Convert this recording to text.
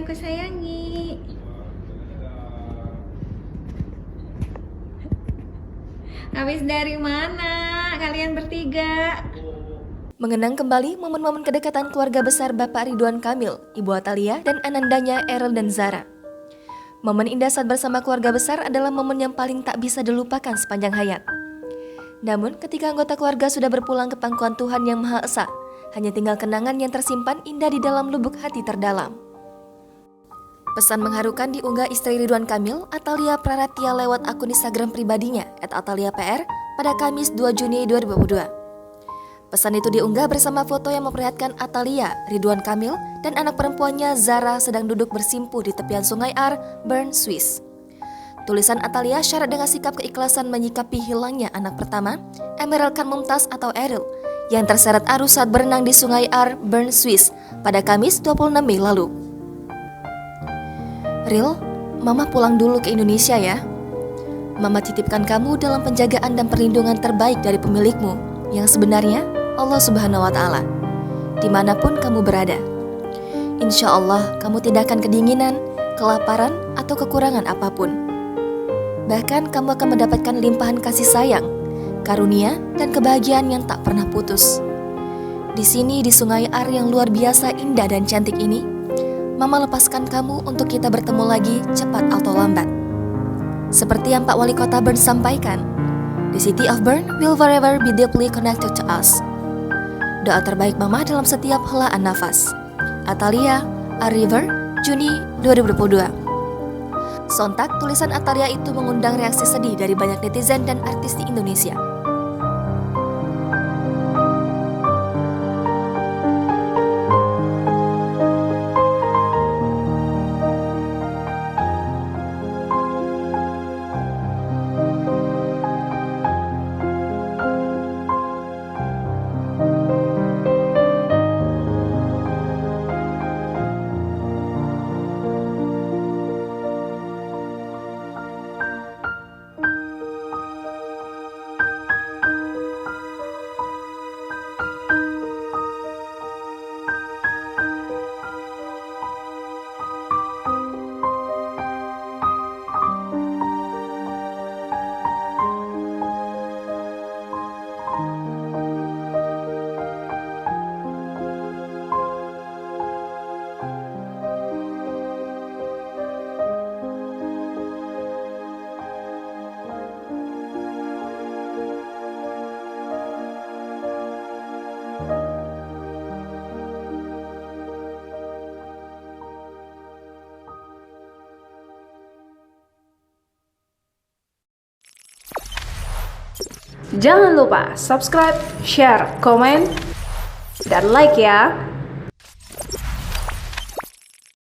yang ku sayangi. Habis dari mana kalian bertiga? Mengenang kembali momen-momen kedekatan keluarga besar Bapak Ridwan Kamil, Ibu Atalia, dan anandanya Errol dan Zara. Momen indah saat bersama keluarga besar adalah momen yang paling tak bisa dilupakan sepanjang hayat. Namun, ketika anggota keluarga sudah berpulang ke pangkuan Tuhan Yang Maha Esa, hanya tinggal kenangan yang tersimpan indah di dalam lubuk hati terdalam. Pesan mengharukan diunggah istri Ridwan Kamil, Atalia Praratia lewat akun Instagram pribadinya @ataliapr pada Kamis 2 Juni 2022. Pesan itu diunggah bersama foto yang memperlihatkan Atalia, Ridwan Kamil, dan anak perempuannya Zara sedang duduk bersimpuh di tepian sungai Aar, Bern, Swiss. Tulisan Atalia syarat dengan sikap keikhlasan menyikapi hilangnya anak pertama, Emerald Khan Mumtaz atau Eril, yang terseret arus saat berenang di sungai Aar, Bern, Swiss pada Kamis 26 Mei lalu. Ril, Mama pulang dulu ke Indonesia ya. Mama titipkan kamu dalam penjagaan dan perlindungan terbaik dari pemilikmu, yang sebenarnya Allah Subhanahu wa Ta'ala, dimanapun kamu berada. Insya Allah kamu tidak akan kedinginan, kelaparan, atau kekurangan apapun. Bahkan kamu akan mendapatkan limpahan kasih sayang, karunia, dan kebahagiaan yang tak pernah putus. Di sini di sungai Aar yang luar biasa indah dan cantik ini, Mama lepaskan kamu untuk kita bertemu lagi cepat atau lambat. Seperti yang Pak Wali Kota Bern sampaikan, the city of Bern will forever be deeply connected to us. Doa terbaik Mama dalam setiap helaan nafas. Atalia, Aar River, Juni 2022. Sontak tulisan Atalia itu mengundang reaksi sedih dari banyak netizen dan artis di Indonesia. Jangan lupa subscribe, share, komen, dan like ya.